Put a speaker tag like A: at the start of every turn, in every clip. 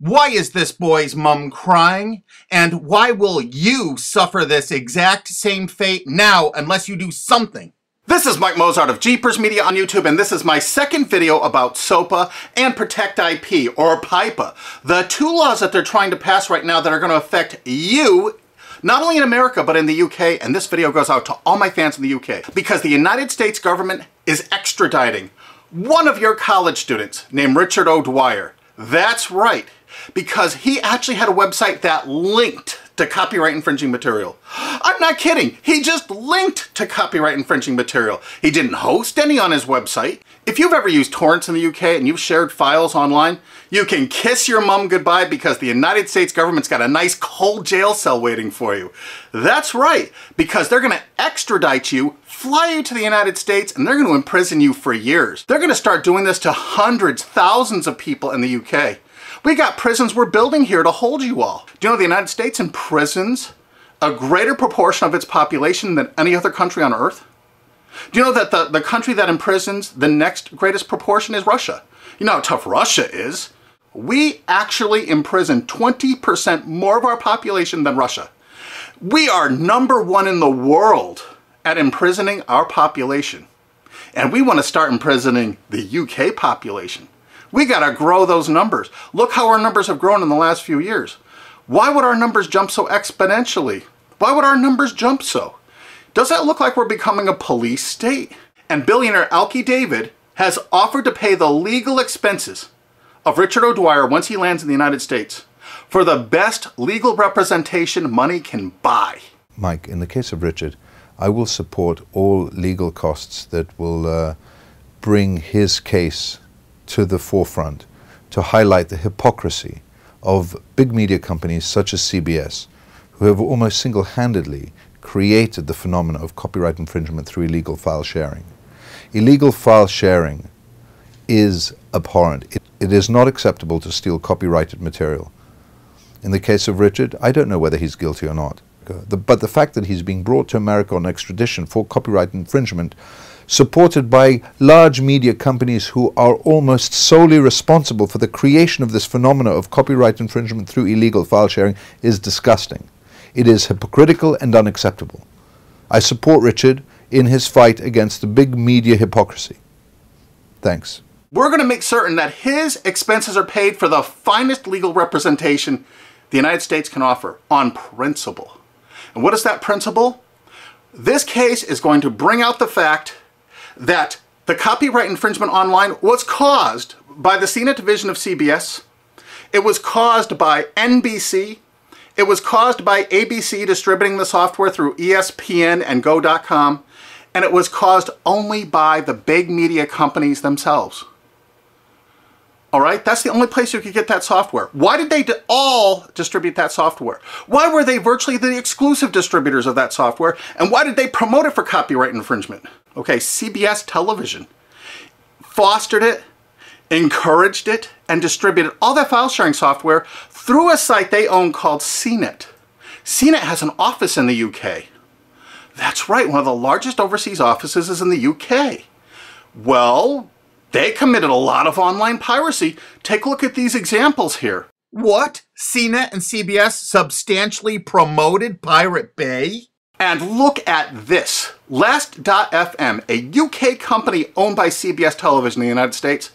A: Why is this boy's mom crying? And why will you suffer this exact same fate now unless you do something? This is Mike Mozart of Jeepers Media on YouTube, and this is my second video about SOPA and Protect IP, or PIPA, the two laws that they're trying to pass right now that are going to affect you, not only in America, but in the UK. And this video goes out to all my fans in the UK, because the United States government is extraditing one of your college students named Richard O'Dwyer. That's right, because he actually had a website that linked to copyright infringing material. I'm not kidding. He just linked to copyright infringing material. He didn't host any on his website. If you've ever used torrents in the UK and you've shared files online, you can kiss your mum goodbye, because the United States government's got a nice cold jail cell waiting for you. That's right, because they're going to extradite you, fly you to the United States, and they're going to imprison you for years. They're going to start doing this to hundreds, thousands of people in the UK. We got prisons we're building here to hold you all. Do you know the United States imprisons a greater proportion of its population than any other country on earth? Do you know that the country that imprisons the next greatest proportion is Russia? You know how tough Russia is. We actually imprison 20% more of our population than Russia. We are #1 in the world at imprisoning our population. And we want to start imprisoning the UK population. We gotta grow those numbers. Look how our numbers have grown in the last few years. Why would our numbers jump so exponentially? Why would our numbers jump so? Doesn't it look like we're becoming a police state? And billionaire Alki David has offered to pay the legal expenses of Richard O'Dwyer once he lands in the United States for the best legal representation money can buy.
B: Mike, in the case of Richard, I will support all legal costs that will bring his case to the forefront, to highlight the hypocrisy of big media companies such as CBS, who have almost single-handedly created the phenomenon of copyright infringement through illegal file sharing. Illegal file sharing is abhorrent. It is not acceptable to steal copyrighted material. In the case of Richard, I don't know whether he's guilty or not. But the fact that he's being brought to America on extradition for copyright infringement, supported by large media companies who are almost solely responsible for the creation of this phenomena of copyright infringement through illegal file sharing, is disgusting. It is hypocritical and unacceptable. I support Richard in his fight against the big media hypocrisy. Thanks.
A: We're going to make certain that his expenses are paid for the finest legal representation the United States can offer, on principle. And what is that principle? This case is going to bring out the fact that the copyright infringement online was caused by the CNET division of CBS. It was caused by NBC. It was caused by ABC distributing the software through ESPN and Go.com. And it was caused only by the big media companies themselves. All right, that's the only place you could get that software. Why did they all distribute that software? Why were they virtually the exclusive distributors of that software? And why did they promote it for copyright infringement? Okay, CBS television fostered it, encouraged it, and distributed all that file sharing software through a site they own called CNET. CNET has an office in the UK. That's right, one of the largest overseas offices is in the UK. Well, they committed a lot of online piracy. Take a look at these examples here. What? CNET and CBS substantially promoted Pirate Bay? And look at this. Last.fm, a UK company owned by CBS Television in the United States.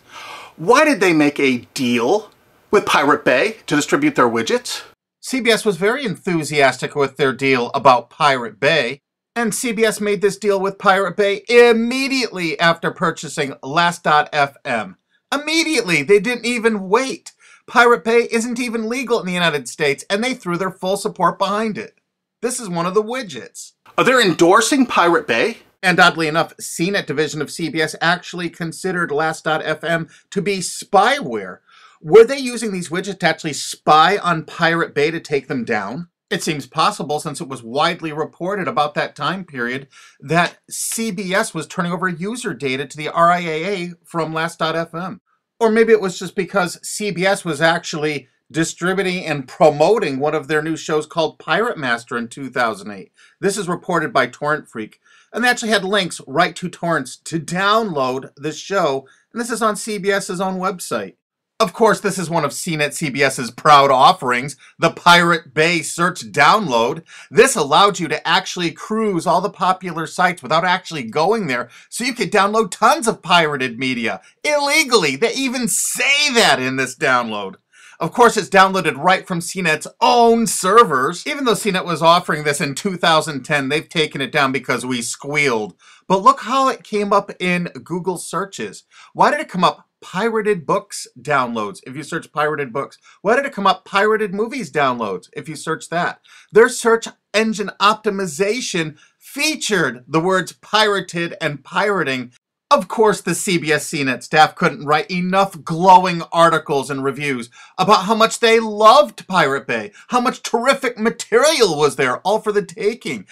A: Why did they make a deal with Pirate Bay to distribute their widgets? CBS was very enthusiastic with their deal about Pirate Bay. And CBS made this deal with Pirate Bay immediately after purchasing Last.fm. Immediately. They didn't even wait. Pirate Bay isn't even legal in the United States, and they threw their full support behind it. This is one of the widgets. They're endorsing Pirate Bay. And oddly enough, CNET division of CBS actually considered Last.fm to be spyware. Were they using these widgets to actually spy on Pirate Bay to take them down? It seems possible, since it was widely reported about that time period that CBS was turning over user data to the RIAA from Last.fm. Or maybe it was just because CBS was actually distributing and promoting one of their new shows called Pirate Master in 2008. This is reported by Torrent Freak. And they actually had links right to torrents to download the show. And this is on CBS's own website. Of course, this is one of CNET CBS's proud offerings, the Pirate Bay Search Download. This allowed you to actually cruise all the popular sites without actually going there, so you could download tons of pirated media illegally. They even say that in this download. Of course, it's downloaded right from CNET's own servers. Even though CNET was offering this in 2010, they've taken it down because we squealed. But look how it came up in Google searches. Why did it come up pirated books downloads if you search pirated books? Why did it come up pirated movies downloads if you search that? Their search engine optimization featured the words pirated and pirating. Of course, the CBS CNET staff couldn't write enough glowing articles and reviews about how much they loved Pirate Bay, how much terrific material was there, all for the taking.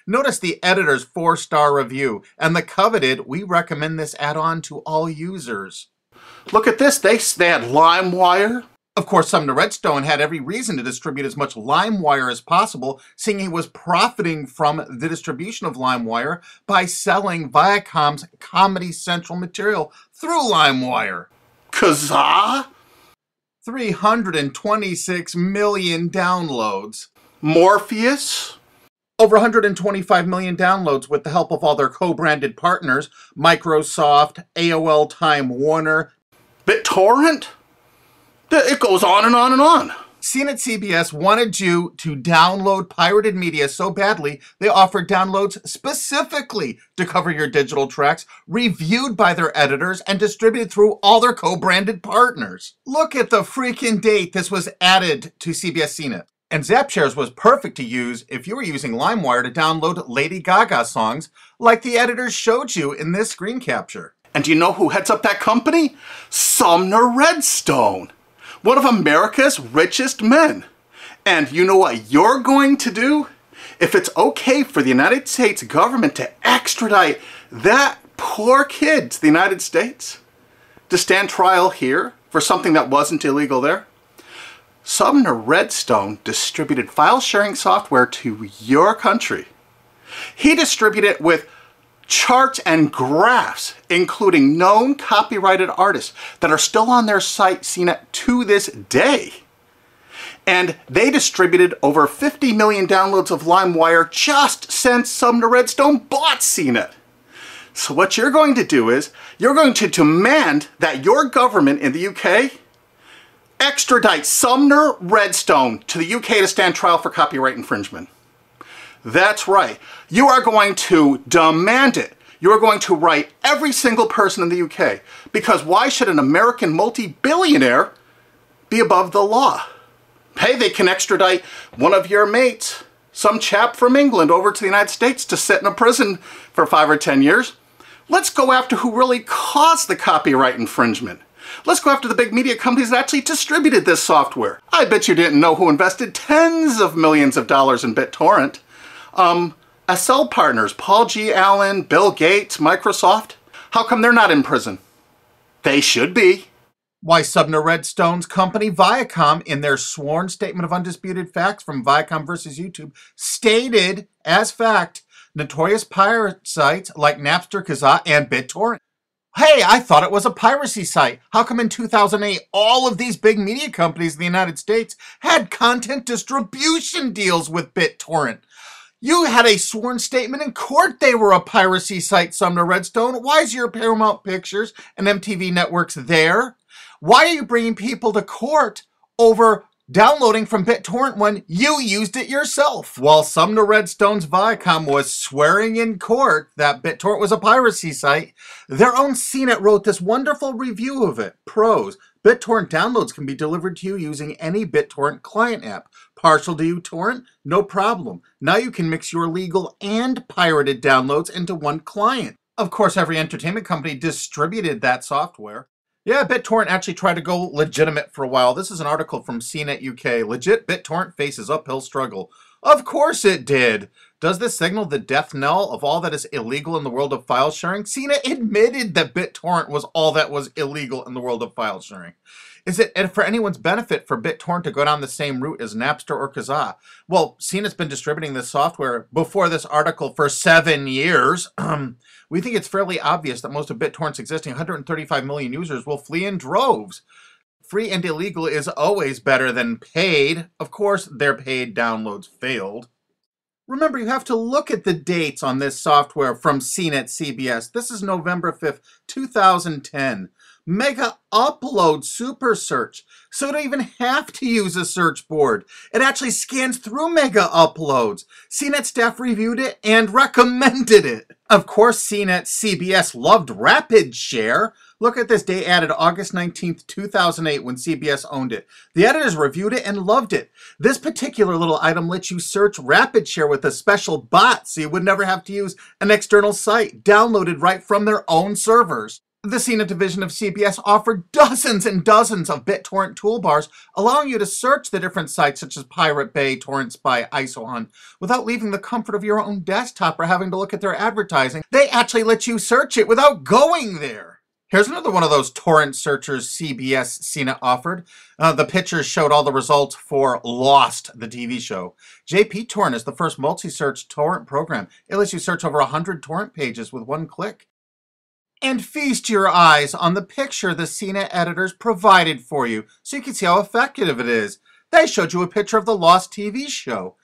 A: Notice the editor's 4-star review and the coveted, we recommend this add-on to all users. Look at this, they had LimeWire. Of course, Sumner Redstone had every reason to distribute as much LimeWire as possible, seeing he was profiting from the distribution of LimeWire by selling Viacom's Comedy Central material through LimeWire. Kazaa? 326 million downloads. Morpheus? Over 125 million downloads with the help of all their co-branded partners, Microsoft, AOL Time Warner, BitTorrent? It goes on and on and on. CNET CBS wanted you to download pirated media so badly, they offered downloads specifically to cover your digital tracks, reviewed by their editors, and distributed through all their co-branded partners. Look at the freaking date this was added to CBS CNET. And ZapShares was perfect to use if you were using LimeWire to download Lady Gaga songs, like the editors showed you in this screen capture. And do you know who heads up that company? Sumner Redstone, one of America's richest men. And you know what you're going to do? If it's okay for the United States government to extradite that poor kid to the United States to stand trial here for something that wasn't illegal there, Sumner Redstone distributed file sharing software to your country. He distributed it with charts and graphs, including known copyrighted artists that are still on their site CNET to this day. And they distributed over 50 million downloads of LimeWire just since Sumner Redstone bought CNET. So what you're going to do is, you're going to demand that your government in the UK extradite Sumner Redstone to the UK to stand trial for copyright infringement. That's right. You are going to demand it. You are going to write every single person in the UK. Because why should an American multi-billionaire be above the law? Hey, they can extradite one of your mates, some chap from England, over to the United States to sit in a prison for 5 or 10 years. Let's go after who really caused the copyright infringement. Let's go after the big media companies that actually distributed this software. I bet you didn't know who invested tens of millions of dollars in BitTorrent. SL partners, Paul G. Allen, Bill Gates, Microsoft. How come they're not in prison? They should be. Why, Sumner Redstone's company Viacom, in their sworn statement of undisputed facts from Viacom versus YouTube, stated as fact notorious pirate sites like Napster, Kazaa, and BitTorrent. Hey, I thought it was a piracy site. How come in 2008 all of these big media companies in the United States had content distribution deals with BitTorrent? You had a sworn statement in court they were a piracy site, Sumner Redstone. Why is your Paramount Pictures and MTV networks there? Why are you bringing people to court over downloading from BitTorrent when you used it yourself? While Sumner Redstone's Viacom was swearing in court that BitTorrent was a piracy site, their own CNET wrote this wonderful review of it. Pros: BitTorrent downloads can be delivered to you using any BitTorrent client app. Partial to uTorrent? No problem. Now you can mix your legal and pirated downloads into one client. Of course, every entertainment company distributed that software. Yeah, BitTorrent actually tried to go legitimate for a while. This is an article from CNET UK. Legit BitTorrent faces uphill struggle. Of course it did. Does this signal the death knell of all that is illegal in the world of file sharing? CNET admitted that BitTorrent was all that was illegal in the world of file sharing. Is it for anyone's benefit for BitTorrent to go down the same route as Napster or Kazaa? Well, CNET's been distributing this software before this article for 7 years. We think it's fairly obvious that most of BitTorrent's existing 135 million users will flee in droves. free and illegal is always better than paid. Of course, their paid downloads failed. Remember, you have to look at the dates on this software from CNET CBS. This is November 5th, 2010. MegaUpload Super Search. So you don't even have to use a search board. It actually scans through MegaUploads. CNET staff reviewed it and recommended it. Of course, CNET CBS loved Rapid Share. Look at this, day added August 19th, 2008 when CBS owned it. The editors reviewed it and loved it. This particular little item lets you search Rapid Share with a special bot so you would never have to use an external site, downloaded right from their own servers. The CNET division of CBS offered dozens and dozens of BitTorrent toolbars, allowing you to search the different sites such as Pirate Bay, Torrent Spy, ISOHunt, without leaving the comfort of your own desktop or having to look at their advertising. They actually let you search it without going there. Here's another one of those torrent searchers CBS CNET offered. The pictures showed all the results for Lost, the TV show. JP Torrent is the first multi-search torrent program. It lets you search over 100 torrent pages with one click. And feast your eyes on the picture the CNET editors provided for you so you can see how effective it is. They showed you a picture of the Lost TV show.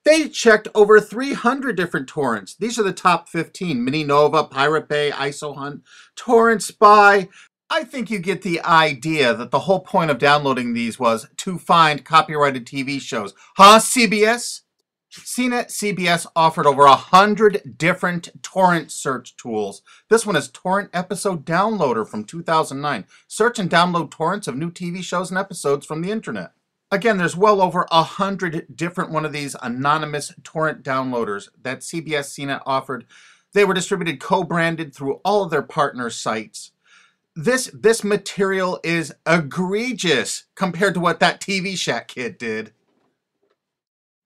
A: They checked over 300 different torrents. These are the top 15. Mininova, Pirate Bay, ISOHunt, Torrent Spy. I think you get the idea that the whole point of downloading these was to find copyrighted TV shows. Huh, CBS? CNET CBS offered over 100 different torrent search tools. This one is Torrent Episode Downloader from 2009. Search and download torrents of new TV shows and episodes from the internet. Again, there's well over 100 different one of these anonymous torrent downloaders that CBS CNET offered. They were distributed co-branded through all of their partner sites. This material is egregious compared to what that TV Shack kid did.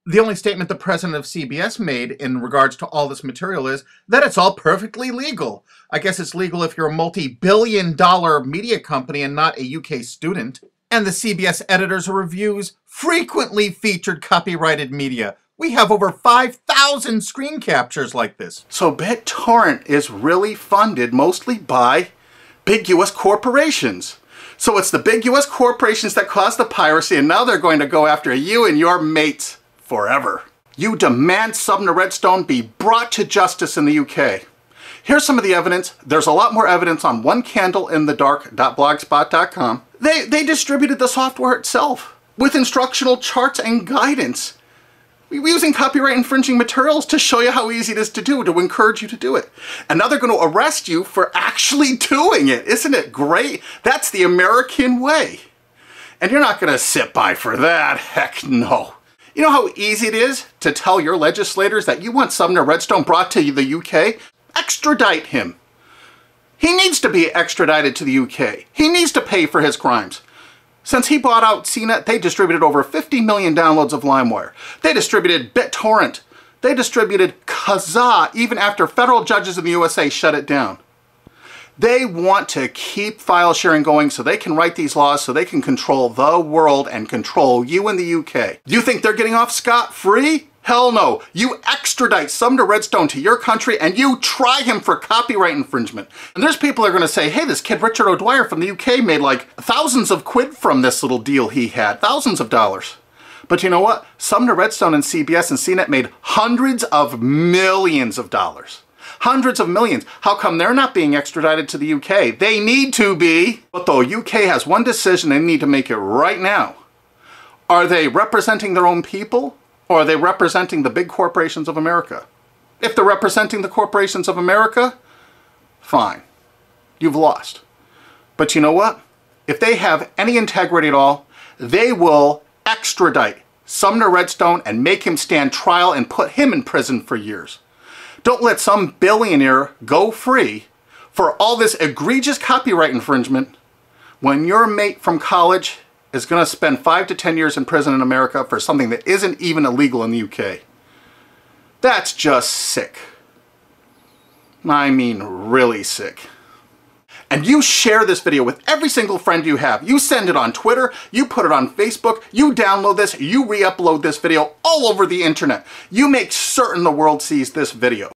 A: The only statement the president of CBS made in regards to all this material is that it's all perfectly legal. I guess it's legal if you're a multi-billion-dollar media company and not a UK student. And the CBS editors' reviews frequently featured copyrighted media. We have over 5,000 screen captures like this. So BitTorrent is really funded mostly by big US corporations. So it's the big US corporations that caused the piracy, and now they're going to go after you and your mates forever. You demand Sumner Redstone be brought to justice in the UK. Here's some of the evidence. There's a lot more evidence on onecandleinthedark.blogspot.com. They distributed the software itself with instructional charts and guidance. We're using copyright infringing materials to show you how easy it is to do, to encourage you to do it. And now they're going to arrest you for actually doing it. Isn't it great? That's the American way. And you're not going to sit by for that. Heck no. You know how easy it is to tell your legislators that you want Sumner Redstone brought to the UK? Extradite him. He needs to be extradited to the UK. He needs to pay for his crimes. Since he bought out CNET, they distributed over 50 million downloads of LimeWire. They distributed BitTorrent. They distributed Kazaa even after federal judges in the USA shut it down. They want to keep file sharing going so they can write these laws so they can control the world and control you in the UK. You think they're getting off scot-free? Hell no. You extradite Sumner Redstone to your country and you try him for copyright infringement. And there's people that are going to say, hey, this kid Richard O'Dwyer from the UK made like thousands of quid from this little deal he had. Thousands of dollars. But you know what? Sumner Redstone and CBS and CNET made hundreds of millions of dollars. Hundreds of millions. How come they're not being extradited to the UK? They need to be. But the UK has one decision they need to make it right now. Are they representing their own people, or are they representing the big corporations of America? If they're representing the corporations of America, fine. You've lost. But you know what? If they have any integrity at all, they will extradite Sumner Redstone and make him stand trial and put him in prison for years. Don't let some billionaire go free for all this egregious copyright infringement when your mate from college is going to spend 5 to 10 years in prison in America for something that isn't even illegal in the UK. That's just sick. I mean, really sick. And you share this video with every single friend you have. You send it on Twitter, you put it on Facebook, you download this, you re-upload this video all over the internet. You make certain the world sees this video.